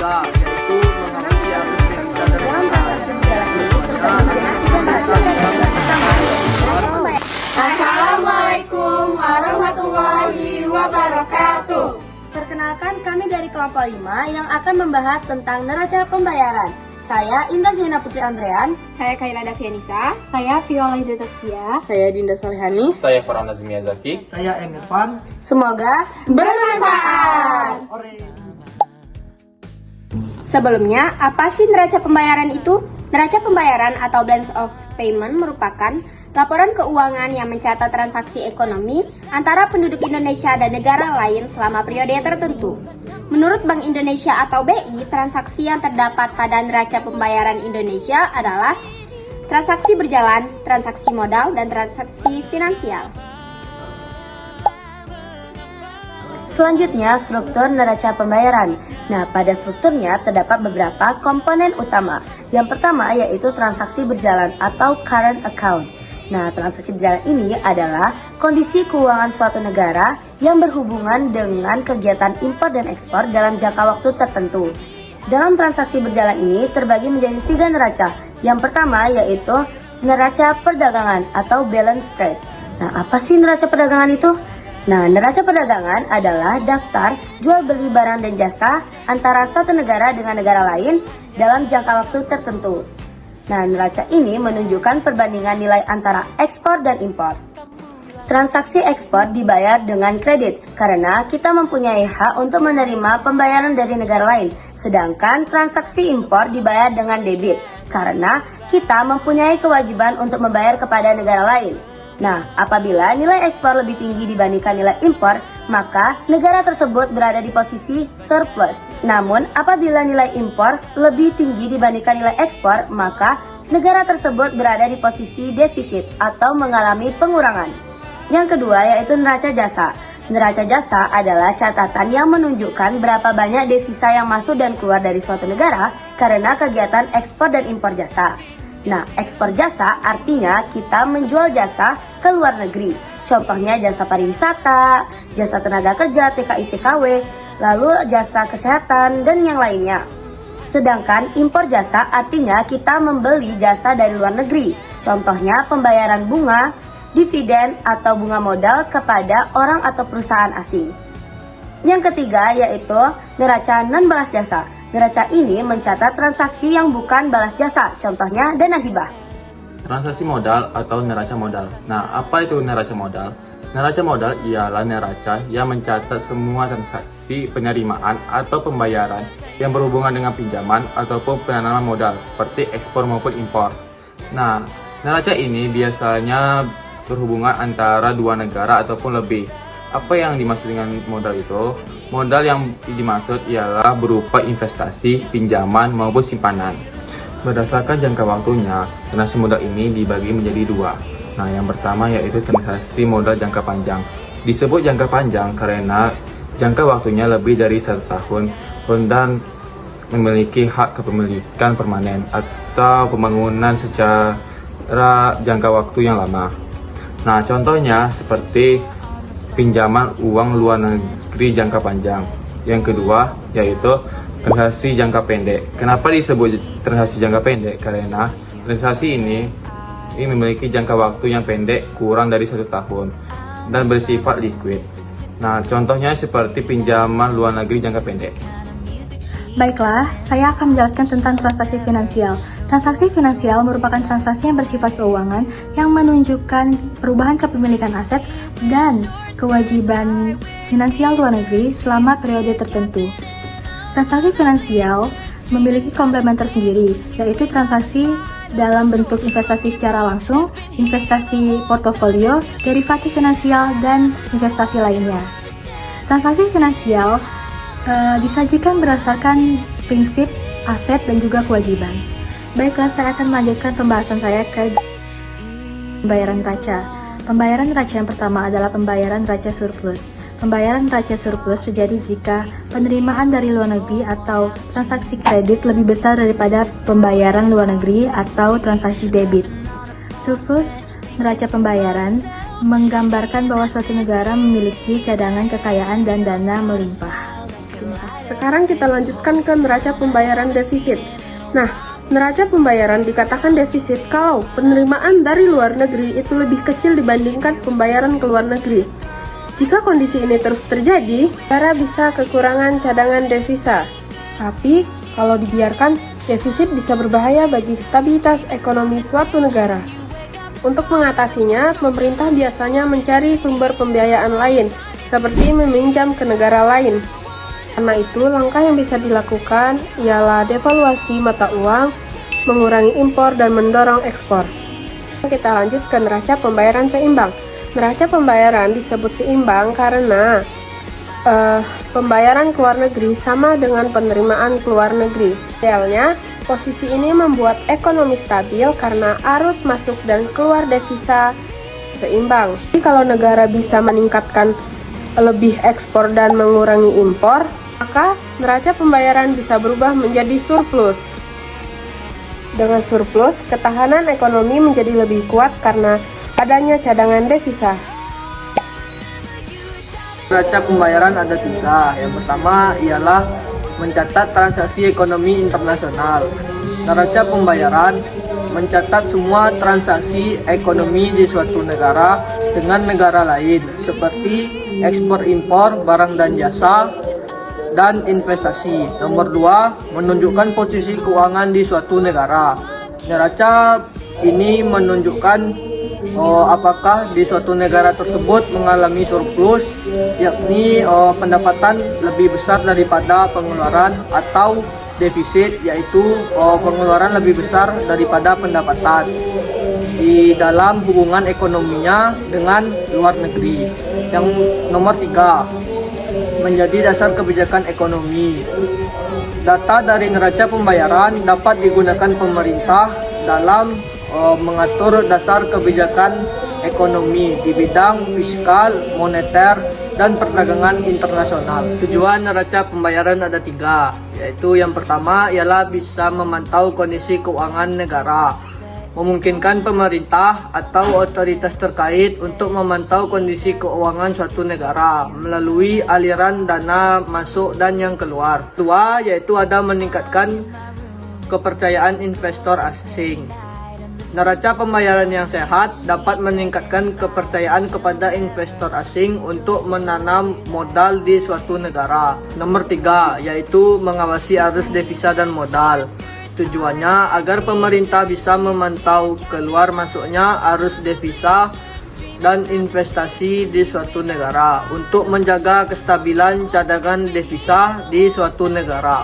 juga, yaitu mengawasi arus devisa dan Assalamualaikum warahmatullahi wabarakatuh. Perkenalkan, kami dari kelompok 5 yang akan membahas tentang neraca pembayaran. Saya Indah Zaina Putri Andrean. Saya Kaila Davianisa. Saya Viola Hidayatazkia. Saya Dinda Solihani. Saya Farhan Nazmi Miyazaki. saya Emir Fan. Semoga bermanfaat. Sebelumnya, apa sih neraca pembayaran itu? Neraca pembayaran atau balance of payment merupakan laporan keuangan yang mencatat transaksi ekonomi antara penduduk Indonesia dan negara lain selama periode tertentu. Menurut Bank Indonesia atau BI, transaksi yang terdapat pada neraca pembayaran Indonesia adalah transaksi berjalan, transaksi modal, dan transaksi finansial. Selanjutnya, struktur neraca pembayaran. Nah, pada strukturnya terdapat beberapa komponen utama. Yang pertama yaitu transaksi berjalan atau current account. Nah, transaksi berjalan ini adalah kondisi keuangan suatu negara yang berhubungan dengan kegiatan impor dan ekspor dalam jangka waktu tertentu. Dalam transaksi berjalan ini terbagi menjadi 3 neraca. Yang pertama yaitu neraca perdagangan atau balance trade. Nah, apa sih neraca perdagangan itu? Nah, neraca perdagangan adalah daftar jual beli barang dan jasa antara satu negara dengan negara lain dalam jangka waktu tertentu. Nah, neraca ini menunjukkan perbandingan nilai antara ekspor dan impor. Transaksi ekspor dibayar dengan kredit karena kita mempunyai hak untuk menerima pembayaran dari negara lain. Sedangkan transaksi impor dibayar dengan debit karena kita mempunyai kewajiban untuk membayar kepada negara lain. Nah, apabila nilai ekspor lebih tinggi dibandingkan nilai impor, maka negara tersebut berada di posisi surplus. Namun, apabila nilai impor lebih tinggi dibandingkan nilai ekspor, maka negara tersebut berada di posisi defisit atau mengalami pengurangan. Yang kedua yaitu neraca jasa. Neraca jasa adalah catatan yang menunjukkan berapa banyak devisa yang masuk dan keluar dari suatu negara karena kegiatan ekspor dan impor jasa. Nah, ekspor jasa artinya kita menjual jasa ke luar negeri. Contohnya jasa pariwisata, jasa tenaga kerja, TKI TKW, lalu jasa kesehatan, dan yang lainnya. Sedangkan impor jasa artinya kita membeli jasa dari luar negeri. Contohnya pembayaran bunga, dividen, atau bunga modal kepada orang atau perusahaan asing. Yang ketiga yaitu neraca non-balas jasa. Neraca ini mencatat transaksi yang bukan balas jasa, contohnya dana hibah. Transaksi modal atau neraca modal. Nah, apa itu neraca modal? Neraca modal ialah neraca yang mencatat semua transaksi penerimaan atau pembayaran yang berhubungan dengan pinjaman ataupun penanaman modal seperti ekspor maupun impor. Nah, neraca ini biasanya berhubungan antara 2 negara ataupun lebih. Apa yang dimaksud dengan modal itu? Modal yang dimaksud ialah berupa investasi, pinjaman, maupun simpanan. Berdasarkan jangka waktunya, transaksi modal ini dibagi menjadi 2. Nah, yang pertama yaitu transaksi modal jangka panjang. Disebut jangka panjang karena jangka waktunya lebih dari 1 tahun dan memiliki hak kepemilikan permanen atau pembangunan secara jangka waktu yang lama. Nah, contohnya seperti pinjaman uang luar negeri jangka panjang. Yang kedua yaitu transaksi jangka pendek. Kenapa disebut transaksi jangka pendek? Karena transaksi ini memiliki jangka waktu yang pendek kurang dari 1 tahun dan bersifat liquid. Nah, contohnya seperti pinjaman luar negeri jangka pendek. Baiklah, saya akan menjelaskan tentang transaksi finansial. Transaksi finansial merupakan transaksi yang bersifat keuangan yang menunjukkan perubahan kepemilikan aset dan kewajiban finansial luar negeri selama periode tertentu. Transaksi finansial memiliki komplement tersendiri, yaitu transaksi dalam bentuk investasi secara langsung, investasi portofolio, derivatif finansial, dan investasi lainnya. Transaksi finansial disajikan berdasarkan prinsip, aset, dan juga kewajiban. Baiklah, saya akan melanjutkan pembahasan saya ke pembayaran neraca. Pembayaran neraca yang pertama adalah pembayaran neraca surplus. Pembayaran neraca surplus terjadi jika penerimaan dari luar negeri atau transaksi kredit lebih besar daripada pembayaran luar negeri atau transaksi debit. Surplus neraca pembayaran menggambarkan bahwa suatu negara memiliki cadangan kekayaan dan dana melimpah. Terima kasih. sekarang kita lanjutkan ke neraca pembayaran defisit. Nah, neraca pembayaran dikatakan defisit kalau penerimaan dari luar negeri itu lebih kecil dibandingkan pembayaran ke luar negeri. Jika kondisi ini terus terjadi, negara bisa kekurangan cadangan devisa. Tapi, kalau dibiarkan, defisit bisa berbahaya bagi stabilitas ekonomi suatu negara. Untuk mengatasinya, pemerintah biasanya mencari sumber pembiayaan lain, seperti meminjam ke negara lain. Karena itu, langkah yang bisa dilakukan ialah devaluasi mata uang, mengurangi impor, dan mendorong ekspor. Kita lanjut ke neraca pembayaran seimbang. Neraca pembayaran disebut seimbang karena pembayaran ke luar negeri sama dengan penerimaan ke luar negeri. Idealnya, posisi ini membuat ekonomi stabil karena arus masuk dan keluar devisa seimbang. Jadi kalau negara bisa meningkatkan lebih ekspor dan mengurangi impor, maka neraca pembayaran bisa berubah menjadi surplus. Dengan surplus, ketahanan ekonomi menjadi lebih kuat karena adanya cadangan devisa. Neraca pembayaran ada 3. Yang pertama ialah mencatat transaksi ekonomi internasional. Neraca pembayaran mencatat semua transaksi ekonomi di suatu negara dengan negara lain, seperti ekspor-impor barang dan jasa, dan investasi. Nomor 2, menunjukkan posisi keuangan di suatu negara. Neraca ini menunjukkan apakah di suatu negara tersebut mengalami surplus, yakni pendapatan lebih besar daripada pengeluaran, atau defisit, yaitu pengeluaran lebih besar daripada pendapatan di dalam hubungan ekonominya dengan luar negeri. Yang nomor 3, menjadi dasar kebijakan ekonomi. Data dari neraca pembayaran dapat digunakan pemerintah dalam mengatur dasar kebijakan ekonomi di bidang fiskal, moneter, dan perdagangan internasional. Tujuan neraca pembayaran ada 3, yaitu yang pertama ialah bisa memantau kondisi keuangan negara, memungkinkan pemerintah atau otoritas terkait untuk memantau kondisi keuangan suatu negara melalui aliran dana masuk dan yang keluar. Kedua, yaitu ada meningkatkan kepercayaan investor asing. Neraca pembayaran yang sehat dapat meningkatkan kepercayaan kepada investor asing untuk menanam modal di suatu negara. Nomor 3, yaitu mengawasi arus devisa dan modal. Tujuannya agar pemerintah bisa memantau keluar masuknya arus devisa dan investasi di suatu negara untuk menjaga kestabilan cadangan devisa di suatu negara.